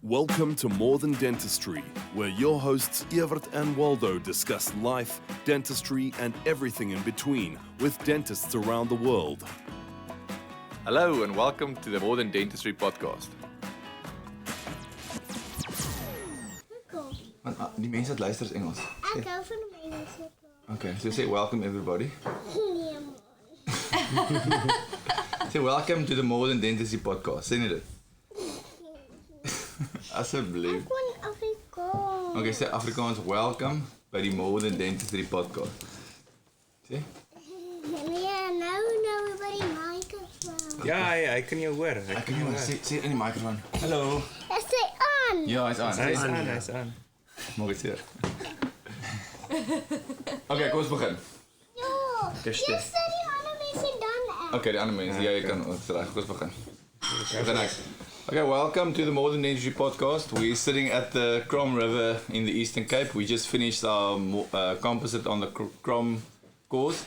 Welcome to More Than Dentistry, where your hosts Evert and Waldo discuss life, dentistry, and everything in between with dentists around the world. Hello and welcome to the More Than Dentistry podcast. Die mense wat luister is Engels. Ek hou van die mense. Okay, so say welcome everybody. Nee man. Say welcome to the More Than Dentistry podcast. Sê net dit. Asseblief. Ek kon Afrikaans. Okay, say Afrikaans welcome by die More Than Dentistry podcast. Sê? Nee, nou by die microfoon. Ja, ek kan jou hoor. Ek kan nie hoor. Sê in die microfoon. Hallo. Is hy aan? Ja, hy's aan. Hy's aan. Mooi sê. Okay, kom ons begin. Ja. Dis Jy sê die ander mense dan ek. Okay, die ander mense, jy kan ons reg. Kom ons begin. Begin ek. Okay, welcome to the More Than Dentistry podcast. We're sitting at the Krom River in the Eastern Cape. We just finished our composite on the Krom course,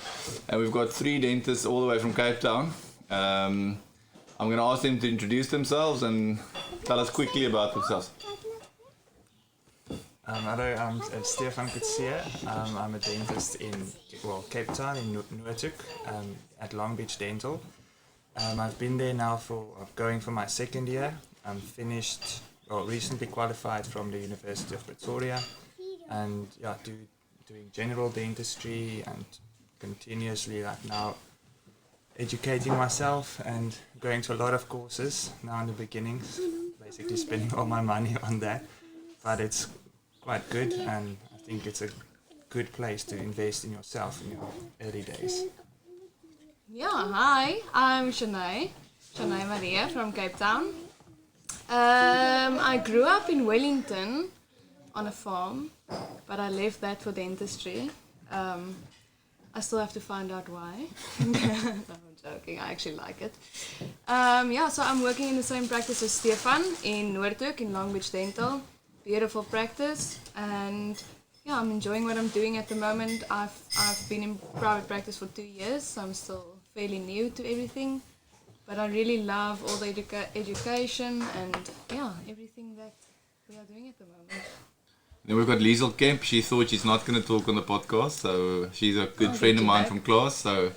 and we've got 3 dentists all the way from Cape Town. I'm going to ask them to introduce themselves and tell us quickly about themselves. Hello, I'm Stefan Coetzee. I'm a dentist in Cape Town in Noordhoek at Long Beach Dental. I've been there now going for my second year. I'm recently qualified from the University of Pretoria, and doing general dentistry and continuously now educating myself and going to a lot of courses now in the beginnings, basically spending all my money on that, but it's quite good, and I think it's a good place to invest in yourself in your early days. Yeah, hi, I'm Shanne Maree from Cape Town. I grew up in Wellington on a farm, but I left that for dentistry. I still have to find out why. No, I'm joking, I actually like it. So I'm working in the same practice as Stefan in Noordhoek in Long Beach Dental. Beautiful practice, and I'm enjoying what I'm doing at the moment. I've been in private practice for 2 years, so I'm still fairly new to everything, but I really love all the education and everything that we are doing at the moment. Then we've got Liezl Kemp. She thought she's not going to talk on the podcast, so she's a good friend of mine from class, so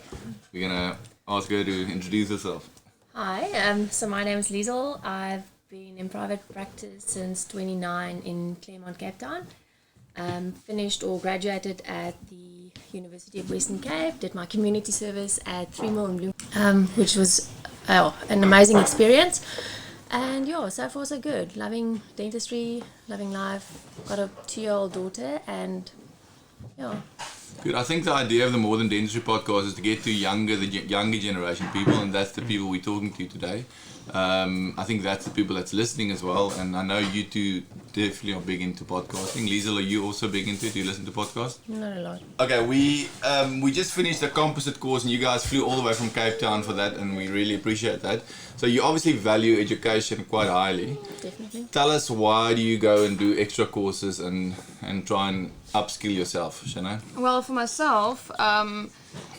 we're going to ask her to introduce herself. Hi, so my name is Liezl. I've been in private practice since 29 in Claremont, Cape Town. Finished or graduated at the University of Western Cape, did my community service at 3 Mill in Bloem, which was an amazing experience. And so far so good. Loving dentistry, loving life. Got a 2-year-old daughter, and Good. I think the idea of the More Than Dentistry podcast is to get to the younger generation people, and that's the people we're talking to today. I think that's the people that's listening as well, and I know you two definitely are big into podcasting. Liezl, are you also big into it? Do you listen to podcasts? not a lot. Okay, we just finished the composite course, and you guys flew all the way from Cape Town for that, and we really appreciate that. So you obviously value education quite highly. Definitely. Tell us, why do you go and do extra courses and try and upskill yourself, Shanne? Well, for myself,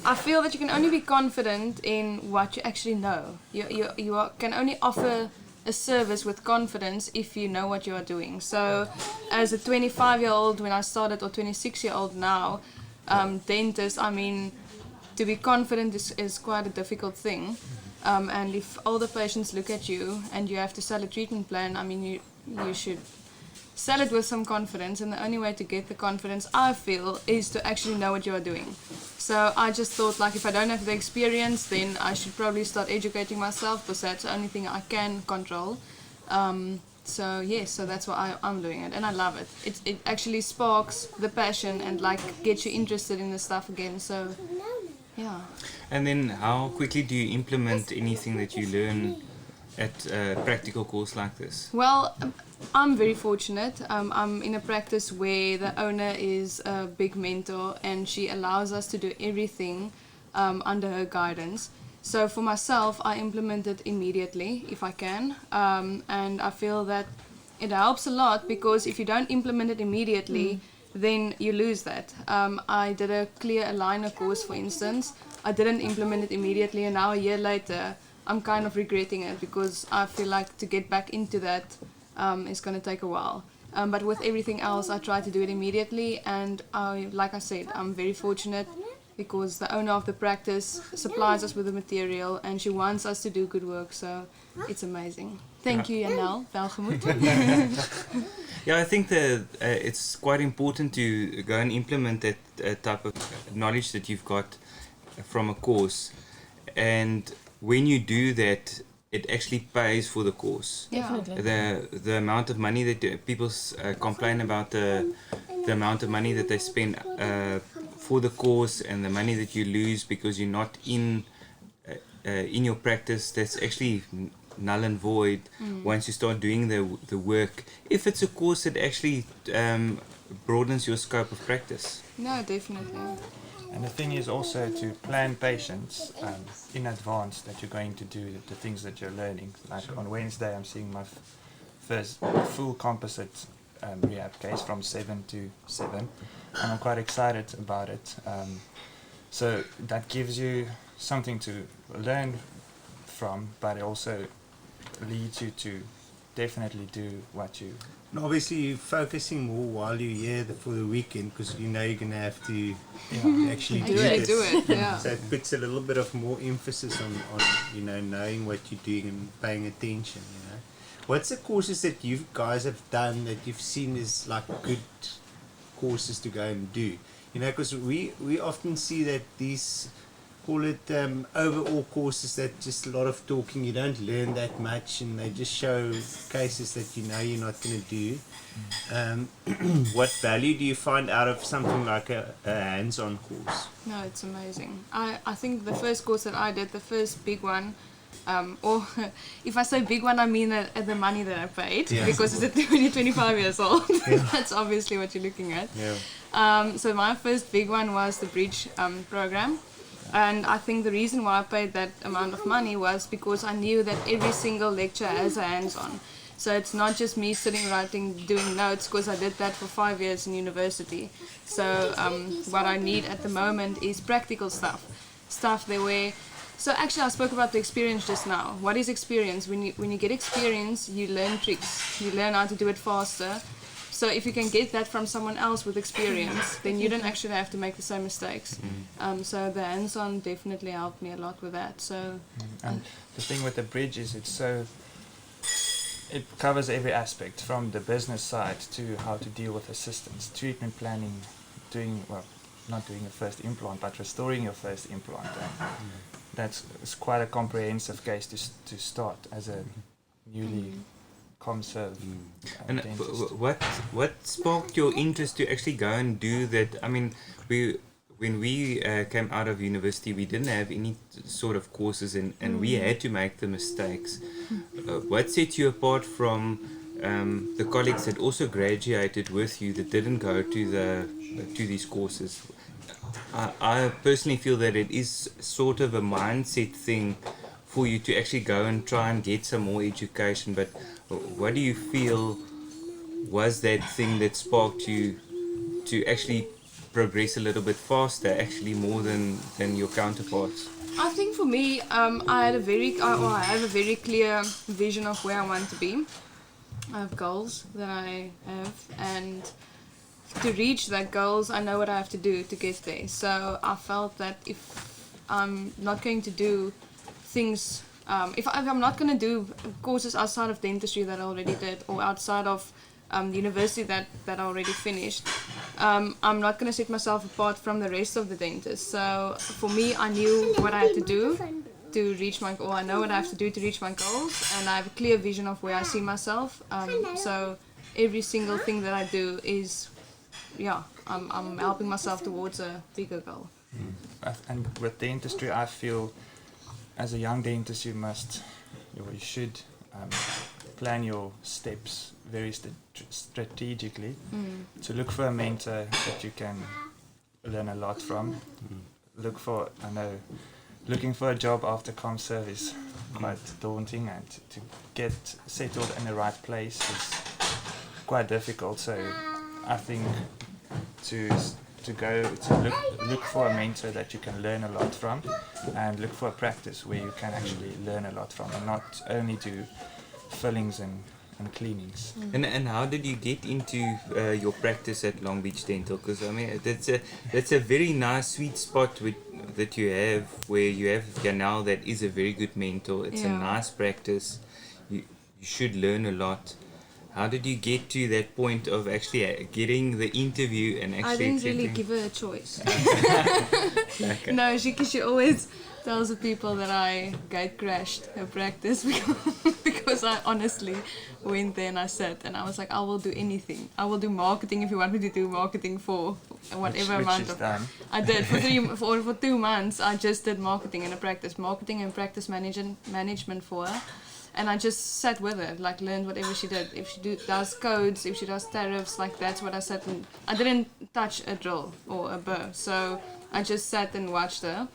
I feel that you can only be confident in what you actually know. You can only offer a service with confidence if you know what you are doing. So as a 25-year-old when I started, or 26-year-old now, dentist, I mean, to be confident is quite a difficult thing. And if all the patients look at you and you have to sell a treatment plan, I mean, you should sell it with some confidence, and the only way to get the confidence, I feel, is to actually know what you are doing. So I just thought, like, if I don't have the experience, then I should probably start educating myself, because that's the only thing I can control. So that's why I'm doing it, and I love it. It actually sparks the passion and gets you interested in the stuff again. So yeah. And then how quickly do you implement anything that you learn at a practical course like this? Well, I'm very fortunate. I'm in a practice where the owner is a big mentor, and she allows us to do everything under her guidance. So for myself, I implement it immediately if I can, and I feel that it helps a lot, because if you don't implement it immediately, then you lose that. I did a clear aligner course, for instance. I didn't implement it immediately, and now a year later I'm kind of regretting it, because I feel like to get back into that is going to take a while. But with everything else, I try to do it immediately, and like I said, I'm very fortunate because the owner of the practice supplies us with the material, and she wants us to do good work, so it's amazing. Thank you, Janelle. Welgemoed. Yeah, I think that it's quite important to go and implement that type of knowledge that you've got from a course, and when you do that, it actually pays for the course. Definitely. The amount of money that people complain about, the amount of money that they spend for the course, and the money that you lose because you're not in your practice, that's actually null and void once you start doing the work, if it's a course that actually broadens your scope of practice. No, definitely. And the thing is also to plan patients in advance that you're going to do the things that you're learning. Like on Wednesday, I'm seeing my first full composite rehab case from 7 to 7, and I'm quite excited about it. So that gives you something to learn from, but it also leads you to definitely do what you. And obviously, you're focusing more while you're here for the weekend because you know you're going to have to actually do it. Yeah. So it puts a little bit of more emphasis on knowing what you're doing and paying attention. What's the courses that you guys have done that you've seen as like good courses to go and do? Because we often see that these, call it overall courses, that just a lot of talking, you don't learn that much, and they just show cases that you're not going to do. What value do you find out of something like a hands-on course? No, it's amazing. I think the first course that I did, the first big one, or if I say big one, I mean the money that I paid, because it's when you're 25 years old. That's obviously what you're looking at. So my first big one was the bridge program. And I think the reason why I paid that amount of money was because I knew that every single lecture has a hands-on. So it's not just me sitting writing, doing notes, because I did that for 5 years in university. So what I need at the moment is practical stuff there where. So actually I spoke about the experience just now. What is experience? When you get experience, you learn tricks. You learn how to do it faster. So if you can get that from someone else with experience, then you don't actually have to make the same mistakes. So the hands-on definitely helped me a lot with that. So and the thing with the bridge is it covers every aspect, from the business side to how to deal with assistants, treatment planning, not doing your first implant, but restoring your first implant. It's quite a comprehensive case to start as a newly Comserve. And what sparked your interest to actually go and do that? I mean, when we came out of university, we didn't have any sort of courses, and we had to make the mistakes. What set you apart from the colleagues that also graduated with you that didn't go to these courses? I personally feel that it is sort of a mindset thing for you to actually go and try and get some more education, but what do you feel was that thing that sparked you to actually progress a little bit faster, actually more than your counterparts? I think for me, I have a very clear vision of where I want to be. I have goals that I have, and to reach that goals, I know what I have to do to get there. So I felt that if I'm not going to do things, if I'm not going to do courses outside of dentistry that I already did, or outside of university that I already finished, I'm not going to set myself apart from the rest of the dentists. So for me, I knew what I had to do to reach my goal. I know what I have to do to reach my goals, and I have a clear vision of where I see myself. So every single thing that I do is, I'm helping myself towards a bigger goal. And with dentistry, I feel as a young dentist, you should plan your steps very strategically to look for a mentor that you can learn a lot from. Looking for a job after Comserve is quite daunting, and to get settled in the right place is quite difficult. So I think to look for a mentor that you can learn a lot from, and look for a practice where you can actually learn a lot from, and not only do fillings and and cleanings. And how did you get into your practice at Long Beach Dental? Because I mean that's a very nice sweet spot that you have, where you have Janelle that is a very good mentor. It's a nice practice. You should learn a lot. How did you get to that point of actually getting the interview and actually? I didn't really accepting? give her a choice. No, she always tells the people that I gate crashed her practice because I honestly went there and I sat and I was like, I will do anything. I will do marketing if you want me to do marketing for whatever Which amount is of done. I did for 2 months. I just did marketing and marketing and practice management for her. And I just sat with her, like learned whatever she did. If she does codes, if she does tariffs, like that's what I sat and I didn't touch a drill or a burr. So I just sat and watched her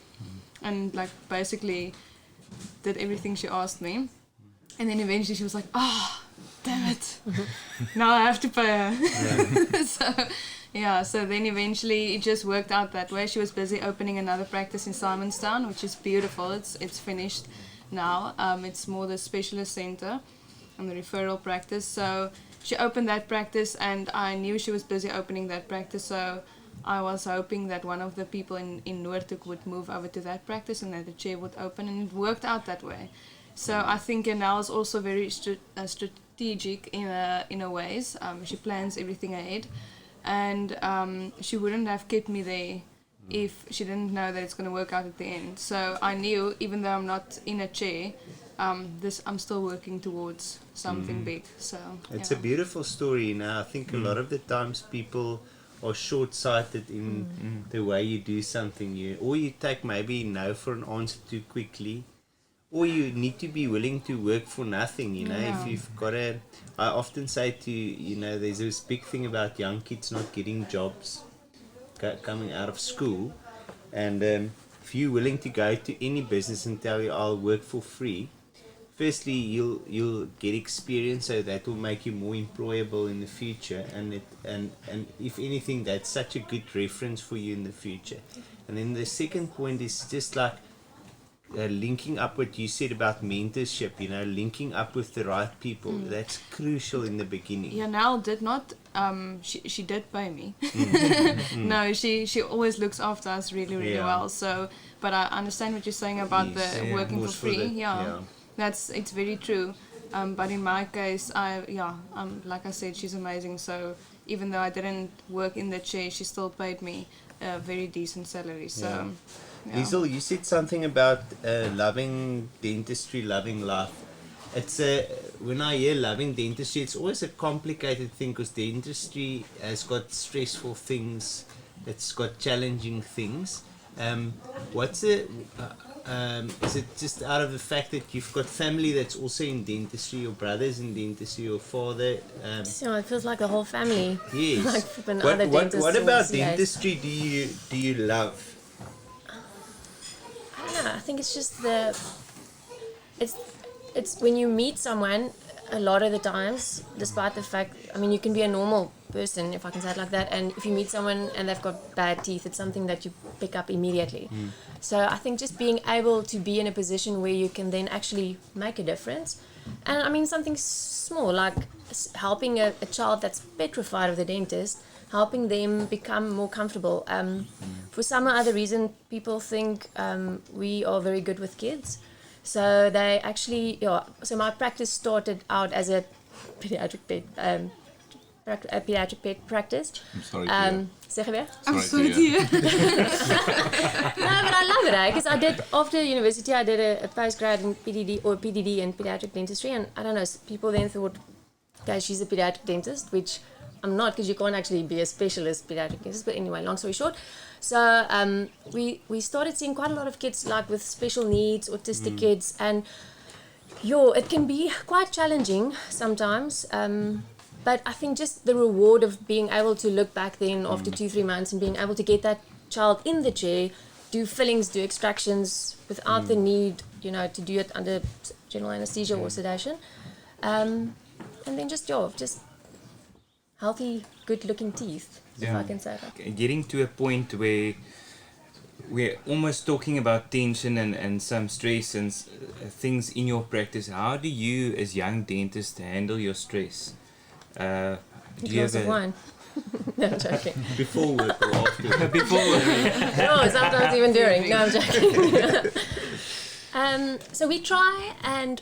and like basically did everything she asked me. And then eventually she was like, oh, damn it. Now I have to pay her. So then eventually it just worked out that way. She was busy opening another practice in Simonstown, which is beautiful. It's finished now. It's more the specialist center and the referral practice. So she opened that practice and I knew she was busy opening that practice. So I was hoping that one of the people in Noordhoek would move over to that practice and that the chair would open, and it worked out that way. So I think Janelle is also very strategic in a ways. She plans everything ahead, and she wouldn't have kept me there if she didn't know that it's going to work out at the end. So I knew, even though I'm not in a chair, I'm still working towards something big. So it's a beautiful story. Now I think a lot of the times people are short-sighted in the way you do something. Or you take maybe no for an answer too quickly, or you need to be willing to work for nothing. If you've got I often say there's this big thing about young kids not getting jobs coming out of school, and if you're willing to go to any business and tell you I'll work for free, firstly you'll get experience, so that will make you more employable in the future, and if anything that's such a good reference for you in the future. And then the second point is just like linking up what you said about mentorship, linking up with the right people. That's crucial in the beginning. Janelle did not she did pay me. No, she always looks after us really well. So but I understand what you're saying about the working for free. It's very true. But in my case, like I said, she's amazing. So even though I didn't work in the chair, she still paid me a very decent salary. So Liezl, you said something about loving dentistry, loving life. It's when I hear loving dentistry, it's always a complicated thing, because dentistry has got stressful things, it's got challenging things. Is it just out of the fact that you've got family that's also in dentistry, your brother's in dentistry, your father? It feels like the whole family. Yes. What about dentistry do you love? I don't know. I think it's just it's when you meet someone, a lot of the times, despite the fact, you can be a normal person, if I can say it like that, and if you meet someone and they've got bad teeth, it's something that you pick up immediately. So I think just being able to be in a position where you can then actually make a difference, and something small like helping a child that's petrified of the dentist, helping them become more comfortable. For some other reason, people think we are very good with kids. So they actually, so my practice started out as a pediatric pet practice. I'm sorry. Zeg je weer? I'm sorry to hear. No, but I love it, because I did, after university, I did a postgrad in PDD in pediatric dentistry, and I don't know, people then thought, okay, she's a pediatric dentist, which I'm not, because you can't actually be a specialist pediatric dentist. But anyway, long story short, so we started seeing quite a lot of kids like with special needs, autistic kids, and it can be quite challenging sometimes. But I think just the reward of being able to look back then after 2-3 months and being able to get that child in the chair, do fillings, do extractions without the need, to do it under general anesthesia or sedation, and then just healthy, good-looking teeth, if I can say that. Getting to a point where we're almost talking about tension and some stress and things in your practice. How do you, as young dentists, handle your stress? Do you Glass have of wine. No, I'm joking. Before work or after work? before work? Oh, sometimes even during. No, I'm joking. So we try and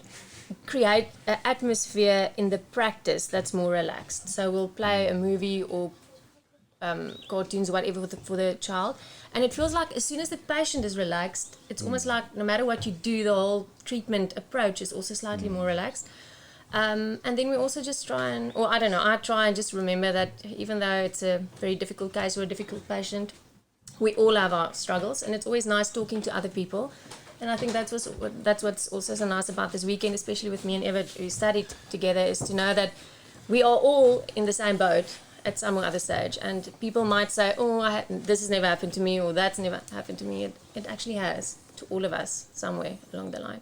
create an atmosphere in the practice that's more relaxed. So we'll play a movie or cartoons or whatever for the child, and it feels like as soon as the patient is relaxed, it's almost like no matter what you do, the whole treatment approach is also slightly more relaxed. And then we also just try and, or I don't know, I try and just remember that even though it's a very difficult case or a difficult patient, we all have our struggles, and it's always nice talking to other people. And I think that's what's also so nice about this weekend, especially with me and Evert, who studied together, is to know that we are all in the same boat at some other stage. And people might say, oh, this has never happened to me, or that's never happened to me. It actually has to all of us somewhere along the line.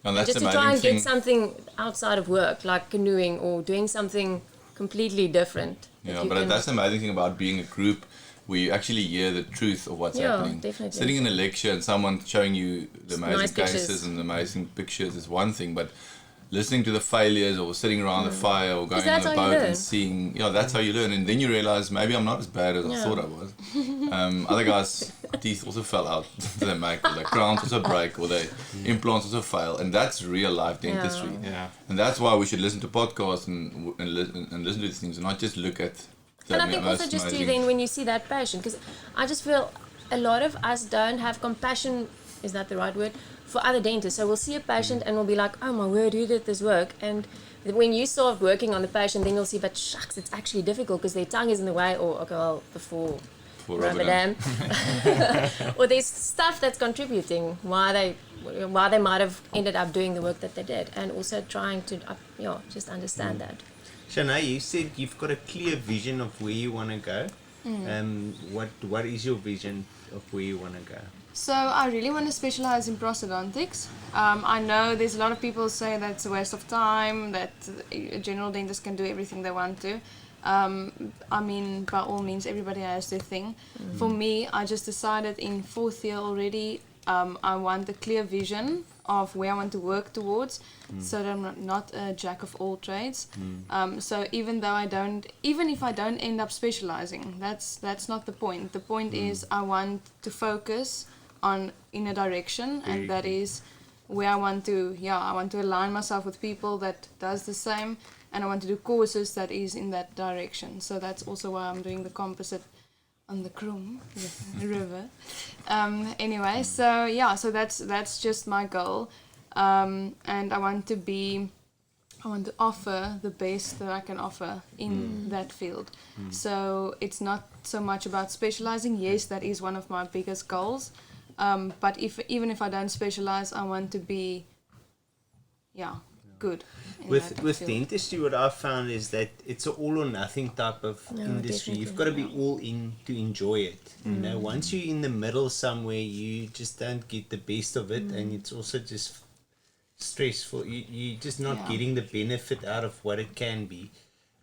And that's Just to try and get something outside of work, like canoeing or doing something completely different. Yeah, but that's the amazing thing about being a group. We actually hear the truth of what's happening. Definitely. Sitting in a lecture and someone showing you the amazing Nice cases pictures. and the amazing pictures is one thing, but listening to the failures or sitting around the fire or going on a boat and seeing, that's how you learn. And then you realize maybe I'm not as bad as I thought I was. Other guys' teeth also fell out, they make, or their crowns also break, or their implants also fail. And that's real life dentistry. Yeah. And that's why we should listen to podcasts and listen to these things and not just look at And I think also just to then when you see that patient, because I just feel a lot of us don't have compassion, is that the right word, for other dentists. So we'll see a patient and we'll be like, oh my word, who did this work? And when you start working on the patient, then you'll see, but shucks, it's actually difficult because their tongue is in the way, or okay, well, before Ramadan. Or there's stuff that's contributing why they might have ended up doing the work that they did, and also trying to just understand that. Shanne, you said you've got a clear vision of where you want to go. What is your vision of where you want to go? So I really want to specialize in prosthodontics. I know there's a lot of people say that it's a waste of time, that a general dentist can do everything they want to. I mean, by all means, everybody has their thing. For me, I just decided in 4th year already, I want a clear vision of where I want to work towards, so that I'm not a jack of all trades. So even if I don't end up specializing, that's not the point. The point is I want to focus in a direction, and that is where I want to align myself with people that does the same, and I want to do courses that is in that direction. So that's also why I'm doing the composite on the Krom river. Anyway, so that's just my goal, and I want to offer the best that I can offer in that field. So it's not so much about specializing. Yes, that is one of my biggest goals. But even if I don't specialize, I want to be, good. With dentistry, what I've found is that it's an all or nothing type of industry. You've got to be all in to enjoy it. You know, once you're in the middle somewhere, you just don't get the best of it, and it's also just stressful. You're just not getting the benefit out of what it can be.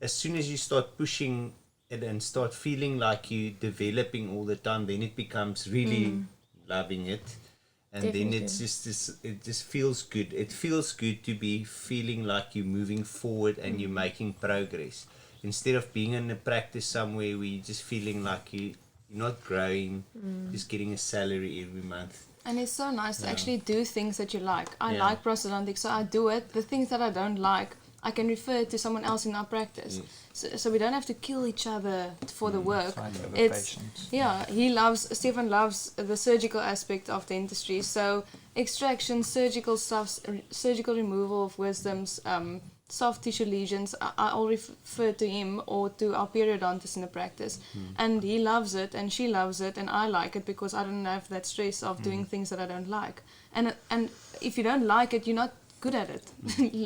As soon as you start pushing it and start feeling like you're developing all the time, then it becomes really loving it. And Definitely. then it just feels good. It feels good to be feeling like you're moving forward and you're making progress, instead of being in a practice somewhere where you're just feeling like you're not growing, just getting a salary every month. And it's so nice to actually do things that you like. I like prosthodontics, so I do it. The things that I don't like, I can refer to someone else in our practice. So we don't have to kill each other for the work. Stefan loves the surgical aspect of dentistry. So extraction, surgical stuff, surgical removal of wisdoms, soft tissue lesions, I all refer to him or to our periodontist in the practice. And he loves it, and she loves it, and I like it because I don't have that stress of doing things that I don't like. And if you don't like it, you're not good at it.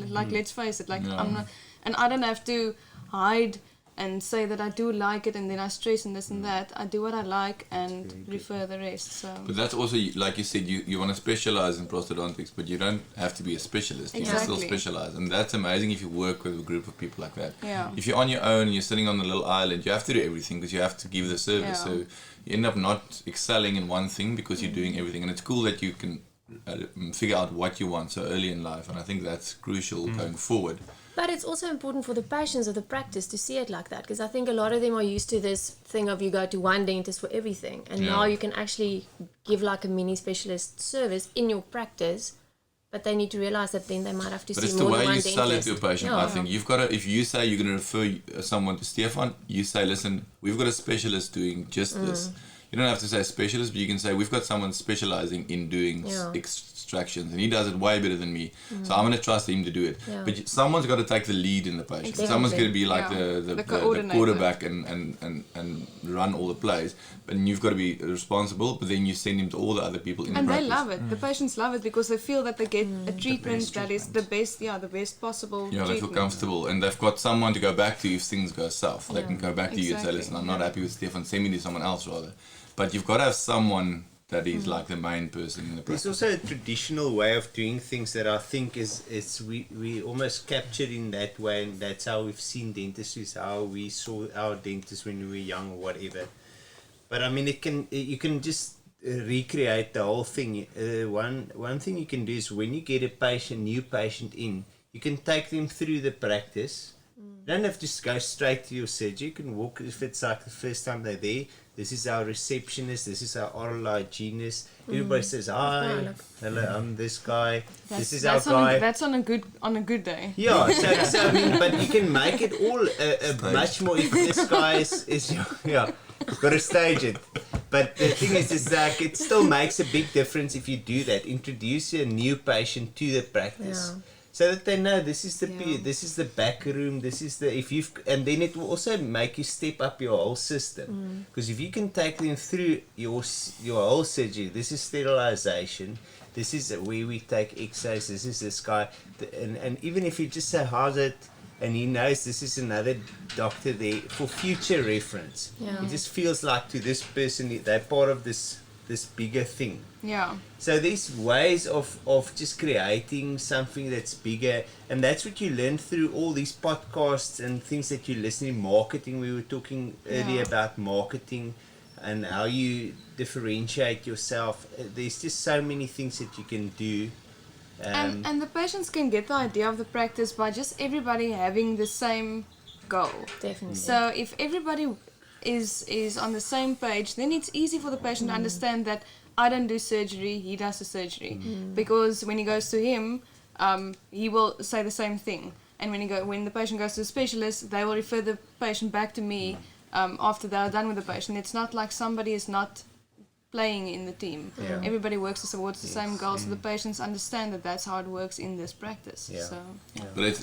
Let's face it, I'm not, and I don't have to hide and say that I do like it, and then I stress and this and that. I do what I like and refer the rest. So. But that's also, like you said, you want to specialize in prosthodontics, but you don't have to be a specialist. You can still specialize, and that's amazing if you work with a group of people like that. Yeah. If you're on your own, you're sitting on a little island, you have to do everything because you have to give the service. So you end up not excelling in one thing because you're doing everything, and it's cool that you can figure out what you want so early in life, and I think that's crucial going forward. But it's also important for the patients of the practice to see it like that, because I think a lot of them are used to this thing of you go to one dentist for everything, and now you can actually give like a mini specialist service in your practice, but they need to realize that then they might have to see more than one dentist. But it's the way you sell it to a patient. I think you've got to, if you say you're going to refer someone to Stefan, you say, listen, we've got a specialist doing just this. You don't have to say specialist, but you can say we've got someone specializing in doing extractions, and he does it way better than me. So I'm going to trust him to do it. But someone's got to take the lead in the patient. Exactly. Someone's going to be like the quarterback and run all the plays. And you've got to be responsible, but then you send him to all the other people in the practice. And they love it. The patients love it because they feel that they get a treatment that is the best possible treatment. They feel comfortable, and they've got someone to go back to if things go south. They can go back to you and say, listen, I'm not happy with Stefan, send me to someone else rather. But you've got to have someone that is like the main person in the practice. There's also a traditional way of doing things that I think is we almost captured in that way, and that's how we've seen dentistry, is how we saw our dentists when we were young or whatever. But I mean, you can just recreate the whole thing. One thing you can do is when you get a new patient in, you can take them through the practice. You don't have to go straight to your surgery. You can walk, if it's like the first time they're there. This is our receptionist, this is our oral hygienist. Everybody says, hi, hello, I'm this guy, this is our guy. That's on a good day. Yeah, so I mean, but you can make it all much more, if this guy is you've got to stage it. But the thing is like, it still makes a big difference if you do that. Introduce a new patient to the practice. Yeah. So that they know this is the back room, and then it will also make you step up your whole system. Because if you can take them through your whole surgery, this is sterilization, this is where we take X-rays, this is this guy, and even if you just say how's it, and he knows this is another doctor there for future reference. Yeah. It just feels like to this person they're part of this bigger thing. Yeah. So there's ways of just creating something that's bigger, and that's what you learn through all these podcasts and things that you listen in marketing. We were talking earlier about marketing and how you differentiate yourself. There's just so many things that you can do. And the patients can get the idea of the practice by just everybody having the same goal. Definitely. So if everybody is on the same page, then it's easy for the patient to understand that I don't do surgery, he does the surgery. Because when he goes to him, he will say the same thing. And when the patient goes to the specialist, they will refer the patient back to me after they are done with the patient. It's not like somebody is not playing in the team. Yeah. Everybody works towards the same goal, so the patients understand that that's how it works in this practice. Yeah. So, But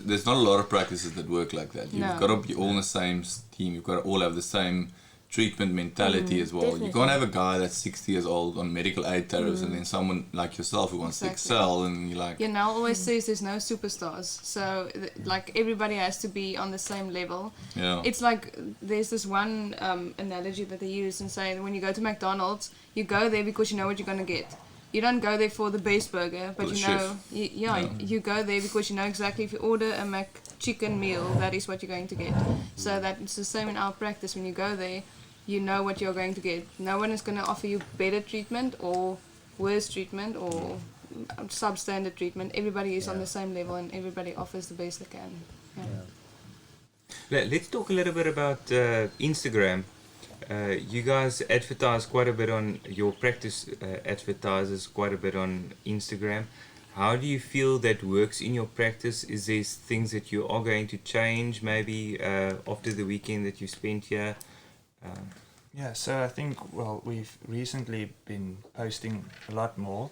there's not a lot of practices that work like that. You've got to be all in the same team. You've got to all have the same treatment mentality as well. Definitely. You can't have a guy that's 60 years old on medical aid tariffs and then someone like yourself who wants to excel, and you're like... now always says there's no superstars. So like everybody has to be on the same level. Yeah. It's like there's this one analogy that they use and say when you go to McDonald's, you go there because you know what you're going to get. You don't go there for the base burger, but you go there because you know exactly if you order a McChicken meal, that is what you're going to get. So that it's the same in our practice. When you go there, you know what you're going to get. No one is going to offer you better treatment or worse treatment or substandard treatment. Everybody is on the same level and everybody offers the best they can. Let's talk a little bit about Instagram. You guys advertise quite a bit on your practice, advertises quite a bit on Instagram. How do you feel that works in your practice? Is there things that you are going to change maybe after the weekend that you spent here? So I think, we've recently been posting a lot more.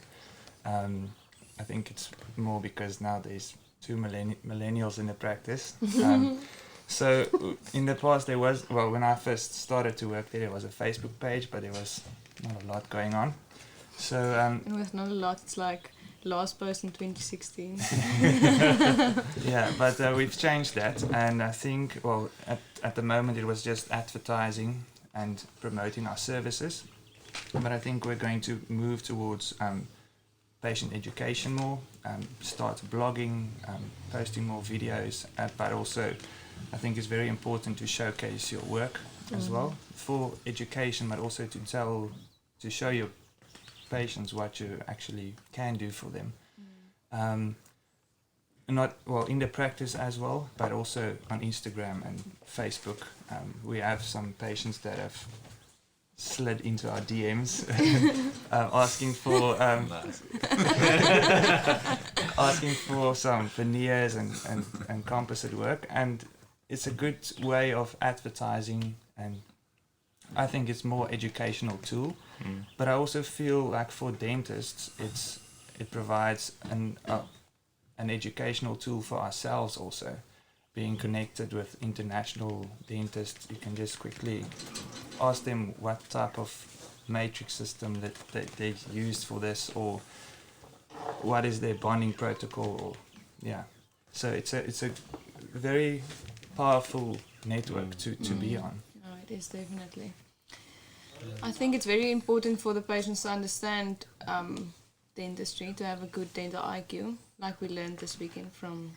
I think it's more because now there's two millennials in the practice. So in the past there was, when I first started to work there was a Facebook page, but there was not a lot going on. So with not a lot, it's like last post in 2016. Yeah, but we've changed that, and I think, well, at the moment it was just advertising and promoting our services, but I think we're going to move towards patient education more, start blogging, posting more videos, but also I think it's very important to showcase your work as well for education, but also to show your patients what you actually can do for them. Not well in the practice as well, but also on Instagram and Facebook. We have some patients that have slid into our DMs asking for asking for some veneers and composite work, and it's a good way of advertising, and I think it's more educational tool. But I also feel like for dentists it provides an educational tool for ourselves also. Being connected with international dentists, you can just quickly ask them what type of matrix system that they use for this, or what is their bonding protocol, or so it's a very powerful network to be on. No, it is definitely. I think it's very important for the patients to understand dentistry, to have a good dental IQ, like we learned this weekend from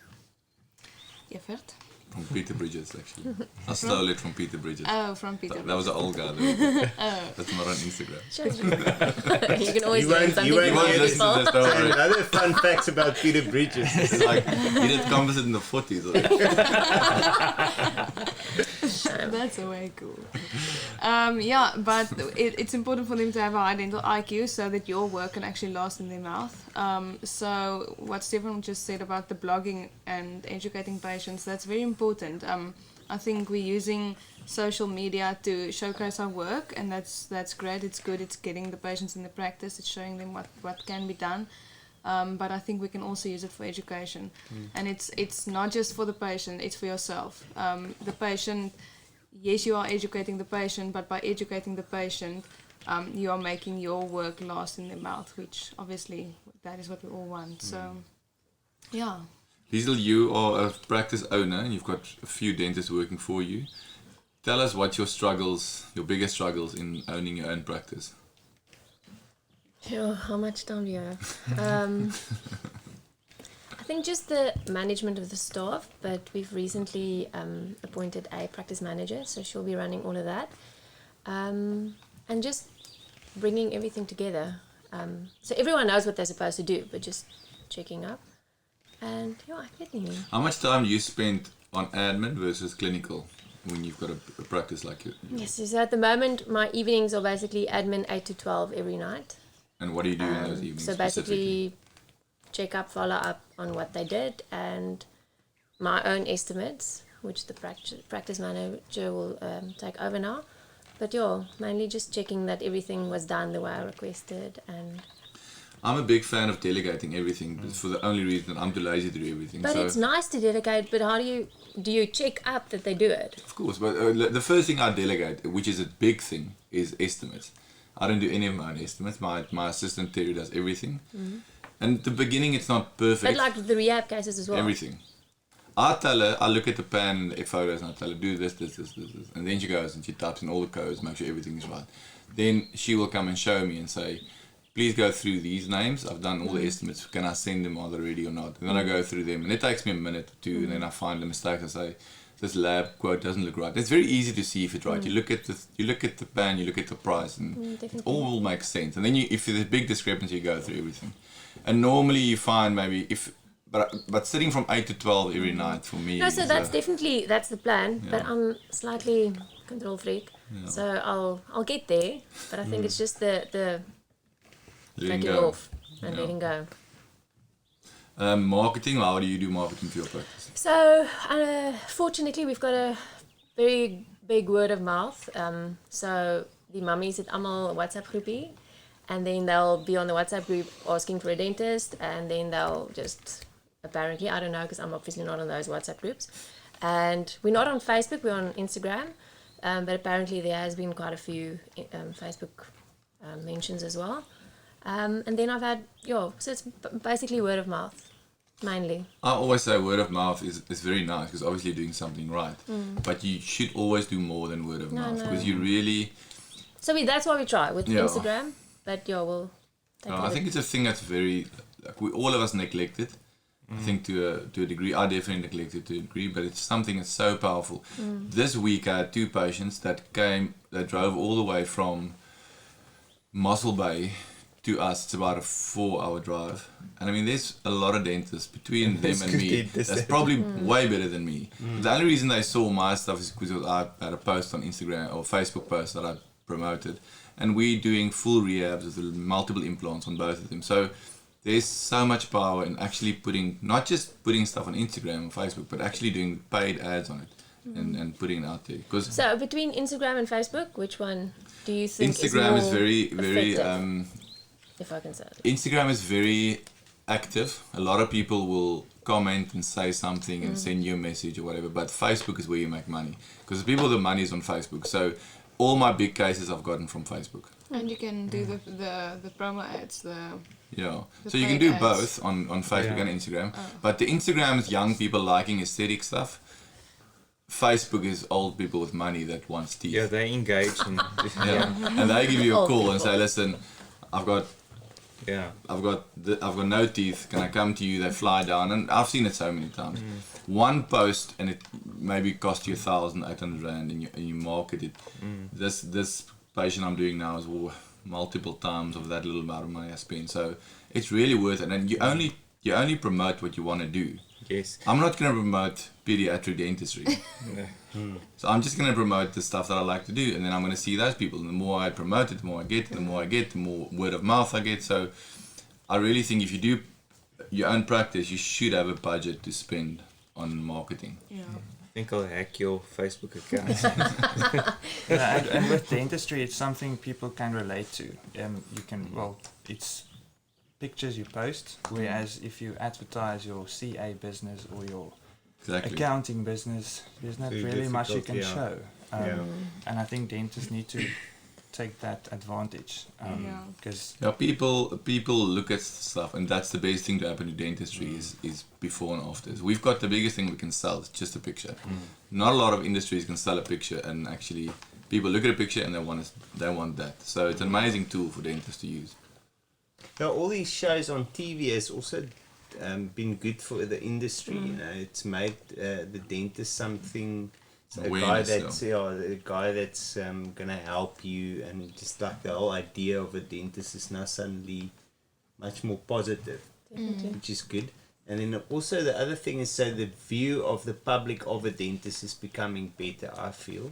Evert. From Peter Bridges, actually. I stole it from Peter Bridges. Oh, from Peter. That was an old guy. That's not on Instagram. You can always learn something You won't from listen to people. this, don't worry. Another fun facts about Peter Bridges. It's like, he did Composite in the 40s. That's way cool. But it's important for them to have a high dental IQ so that your work can actually last in their mouth. So what Stefan just said about the blogging and educating patients, that's very important. I think we're using social media to showcase our work, and that's great. It's good. It's getting the patients in the practice. It's showing them what can be done. But I think we can also use it for education. And it's not just for the patient, it's for yourself. The patient, yes, you are educating the patient, but by educating the patient, you are making your work last in their mouth, which obviously that is what we all want. So, yeah. Liezl, you are a practice owner and you've got a few dentists working for you. Tell us what your biggest struggles in owning your own practice. Sure, how much time do you have? I think just the management of the staff, but we've recently appointed a practice manager, so she'll be running all of that. And just bringing everything together. So everyone knows what they're supposed to do, but just checking up. And getting in. How much time do you spend on admin versus clinical when you've got a practice like you? Yes, so at the moment my evenings are basically admin 8 to 12 every night. And what do you do in those evenings? So basically check up, follow up on what they did, and my own estimates, which the practice manager will take over now. But mainly just checking that everything was done the way I requested. And I'm a big fan of delegating everything, but for the only reason that I'm too lazy to do everything. But it's nice to delegate, but how do you check up that they do it? Of course, but the first thing I delegate, which is a big thing, is estimates. I don't do any of my own estimates. My assistant Terry does everything. And at the beginning it's not perfect. But like the rehab cases as well. Everything. I tell her, I look at the pan, the photos, and I tell her, do this. And then she goes and she types in all the codes, make sure everything is right. Then she will come and show me and say, please go through these names. I've done all the estimates. Can I send them? Are they ready or not? And then I go through them. And it takes me a minute or two. And then I find the mistakes. I say, this lab quote doesn't look right. It's very easy to see if it's right. You look at the pan, you look at the price, and all will make sense. And then if there's a big discrepancy, you go through everything. And normally you find maybe but sitting from 8 to 12 every night for me. No, so that's the plan. Yeah. But I'm slightly control freak, so I'll get there. But I think it's just the letting it off and letting go. Marketing. How do you do marketing for your practice? So fortunately, we've got a very big word of mouth. So the mummies at almal WhatsApp groepie, and then they'll be on the WhatsApp group asking for a dentist, and then they'll just apparently, I don't know, because I'm obviously not on those WhatsApp groups, and we're not on Facebook, we're on Instagram, but apparently there has been quite a few Facebook mentions as well. And then I've had, so it's basically word of mouth, mainly. I always say word of mouth is very nice because obviously you're doing something right. But you should always do more than word of mouth because you really... So that's why we try with Yeah. Instagram. But we'll take I think it's a thing that's very... Like all of us neglect it. I think to a degree. I definitely neglect it to a degree, but it's something that's so powerful. This week I had 2 patients that drove all the way from Mossel Bay to us. It's about a 4-hour drive. And I mean, there's a lot of dentists between them and me. That's probably way better than me. The only reason they saw my stuff is because I had a post on Instagram or Facebook post that I promoted. And we're doing full rehabs with multiple implants on both of them. So there's so much power in actually not just putting stuff on Instagram or Facebook, but actually doing paid ads on it and putting it out there. So between Instagram and Facebook, which one do you think Instagram is is very if I can say it. Instagram is very active. A lot of people will comment and say something and send you a message or whatever, but Facebook is where you make money because the money is on Facebook. So all my big cases I've gotten from Facebook. And you can do the promo ads, Yeah, the so you can paid do ads. both on Facebook and Instagram. But the Instagram is young people liking aesthetic stuff. Facebook is old people with money that wants teeth. Yeah, they engage and And they give you a Old call and people. say, listen, I've got no teeth. Can I come to you? They fly down, and I've seen it so many times. One post, and it maybe cost you 1,800 rand, and you market it. This patient I'm doing now is multiple times of that little amount of money I spend. So it's really worth it, and you only promote what you want to do. Yes. I'm not going to promote pediatric dentistry. So I'm just going to promote the stuff that I like to do, and then I'm going to see those people. And the more I promote it, the more I get, the more word of mouth I get. So I really think if you do your own practice, you should have a budget to spend on marketing. Yeah. I think I'll hack your Facebook account. And with dentistry, it's something people can relate to. It's pictures you post, whereas if you advertise your CA business or your accounting business, there's not Very really much you difficult, can show. And I think dentists need to take that advantage. Because people look at stuff, and that's the best thing to happen to dentistry is before and after. We've got the biggest thing we can sell, it's just a picture. Not a lot of industries can sell a picture, and actually people look at a picture and they want that. So it's an amazing tool for dentists to use. Now, all these shows on TV has also been good for the industry. You know, it's made the dentist something. A guy that's gonna help you, and just like the whole idea of a dentist is now suddenly much more positive, which is good. And then also the other thing is, so the view of the public of a dentist is becoming better, I feel.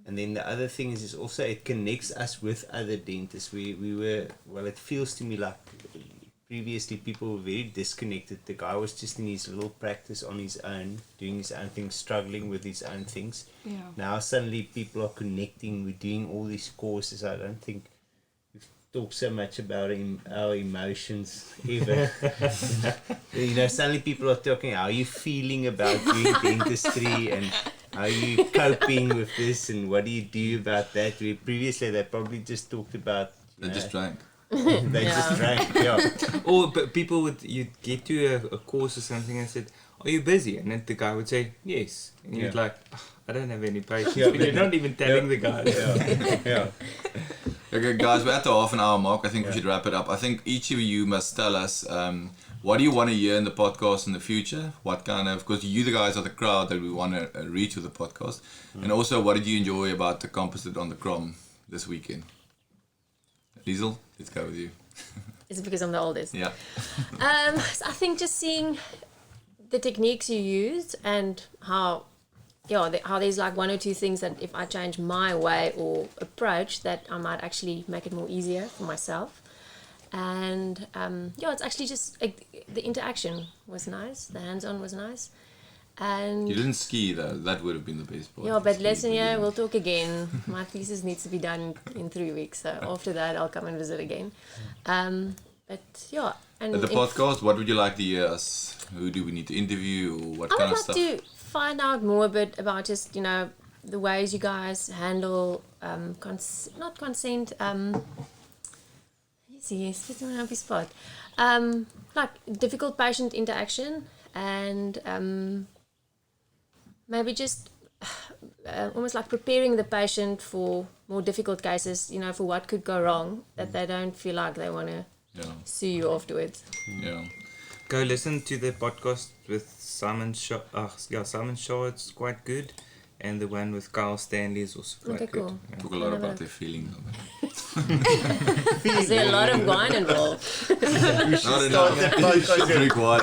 And then the other thing is also it connects us with other dentists. It feels to me like previously people were very disconnected. The guy was just in his little practice on his own, doing his own thing, struggling with his own things. Yeah. Now suddenly people are connecting, we're doing all these courses. I don't think we've talked so much about our emotions ever. Suddenly people are talking, how are you feeling about doing dentistry, and how are you coping with this, and what do you do about that? Previously they probably just talked about... They just drank. Just drank, Or but people you'd get to a course or something and said, are you busy? And then the guy would say, yes. And you'd like, I don't have any patience. But you're not even telling the guy. Okay, guys, we're at the half an hour mark. I think we should wrap it up. I think each of you must tell us what do you want to hear in the podcast in the future? What kind of, because you the guys are the crowd that we want to reach with the podcast. And also, what did you enjoy about the Composite on the Krom this weekend? Liezl, let's go with you. Is it because I'm the oldest? Yeah. So I think just seeing the techniques you use and how there's like one or two things that if I change my way or approach, that I might actually make it more easier for myself. And it's actually just the interaction was nice, the hands-on was nice. And You didn't ski though, that would have been the best part. yeah, but listen, we'll talk again. My thesis needs to be done in 3 weeks, so after that I'll come and visit again. And At the podcast, what would you like to hear us? Who do we need to interview, or what I kind would of stuff? like to find out more a bit about just, the ways you guys handle not consent, let's see, it's on happy spot. Like difficult patient interaction and maybe just almost like preparing the patient for more difficult cases, you know, for what could go wrong, that they don't feel like they want to sue you afterwards. Yeah. Go listen to the podcast with Simon Shaw. Simon Shaw, it's quite good. And the one with Carl Stanley is also quite good. Cool. Yeah. Talk a lot about their feelings. Is there a lot of wine involved? Not enough. You should drink wine.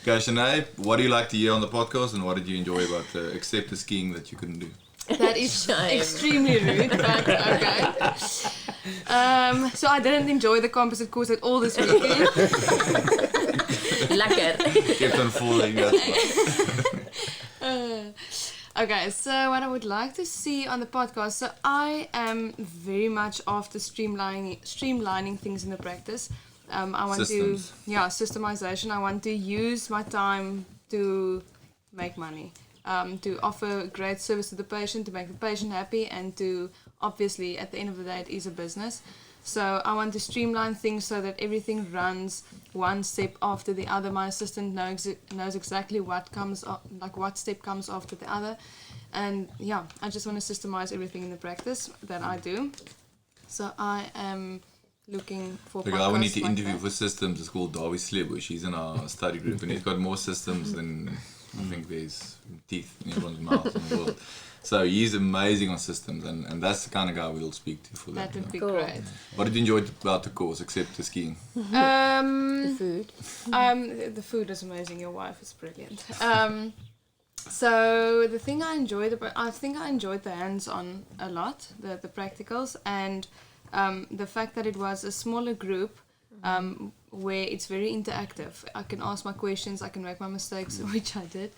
Okay, Shanne, what do you like to hear on the podcast, and what did you enjoy about except the skiing that you couldn't do? That is extremely rude, but okay. So I didn't enjoy the composite course at all this weekend. Lekker. Kept on falling. Okay, so what I would like to see on the podcast, so I am very much after streamlining things in the practice. I want Systems. Systemization. I want to use my time to make money, to offer great service to the patient, to make the patient happy, and to obviously at the end of the day it is a business. So I want to streamline things so that everything runs one step after the other. My assistant knows exactly what comes what step comes after the other, and I just want to systemize everything in the practice that I do. So I am looking for. The guy we need to interview for systems is called Darby Slebush. He's in our study group, and he's got more systems than I think there's teeth in everyone's mouth in the world. So he's amazing on systems, and that's the kind of guy we'll speak to for that. That would be great. What did you enjoy about the course, except the skiing? The food. The food is amazing. Your wife is brilliant. So the thing I enjoyed I enjoyed the hands-on a lot, the practicals, and the fact that it was a smaller group where it's very interactive. I can ask my questions, I can make my mistakes, which I did.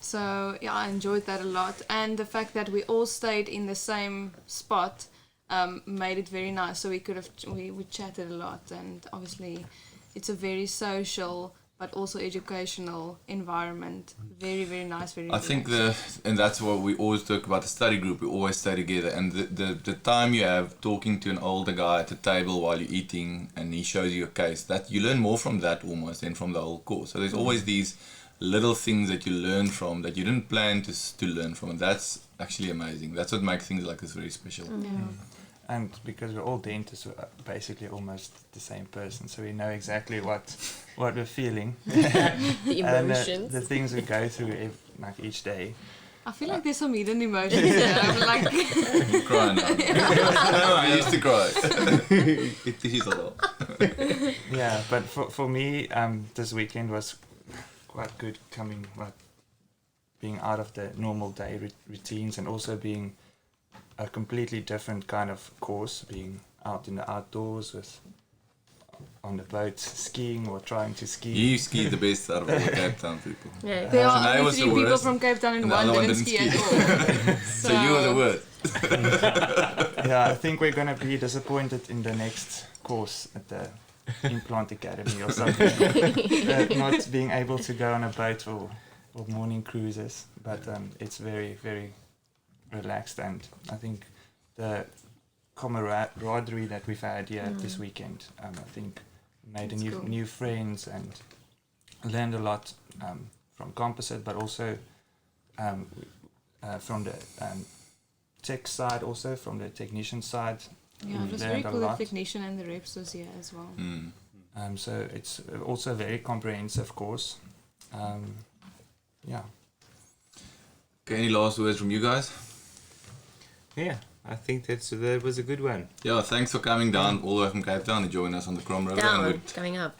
So I enjoyed that a lot, and the fact that we all stayed in the same spot made it very nice. So we chatted a lot, and obviously it's a very social but also educational environment. Very, very nice, very I think and that's what we always talk about the study group, we always stay together, and the time you have talking to an older guy at the table while you're eating and he shows you a case, that you learn more from that almost than from the whole course. So there's always these little things that you learn from that you didn't plan to learn from, and that's actually amazing. That's what makes things like this very special. And because we're all dentists, we're basically almost the same person, so we know exactly what we're feeling. The emotions. And the things we go through each day. I feel like there's some hidden emotions there. I'm like... I'm crying now. No, I used to cry. It is a lot. Yeah, but for me, this weekend was quite good being out of the normal day routines, and also being a completely different kind of course, being out in the outdoors on the boat skiing or trying to ski. You skied the best out of all the Cape Town people. Yeah. There are Shanne only was 3 the people worst, from Cape Town and and the one other one didn't ski at all. So you were the worst. Yeah, I think we're going to be disappointed in the next course at the Implant Academy or something. Not being able to go on a boat or morning cruises, but it's very, very relaxed, and I think the camaraderie that we've had here this weekend, I think made new friends and learned a lot from Composite, but also from the tech side, also from the technician side. Yeah, it was very cool. The technician and the reps was here as well. So it's also a very comprehensive course. Yeah. Okay, any last words from you guys? Yeah, I think that was a good one. Yeah, thanks for coming down all the way from Cape Town and joining us on the Krom River. Down, coming up.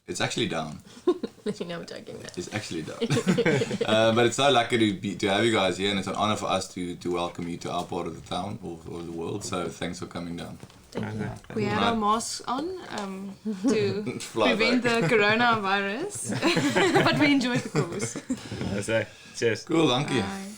It's actually down. You know what I'm talking about. It's actually down. But it's so lucky to have you guys here, and it's an honor for us to welcome you to our part of the town or the world. So thanks for coming down. We had our masks on to prevent the coronavirus, but we enjoyed the course. Cheers. Cool, dankie. Bye.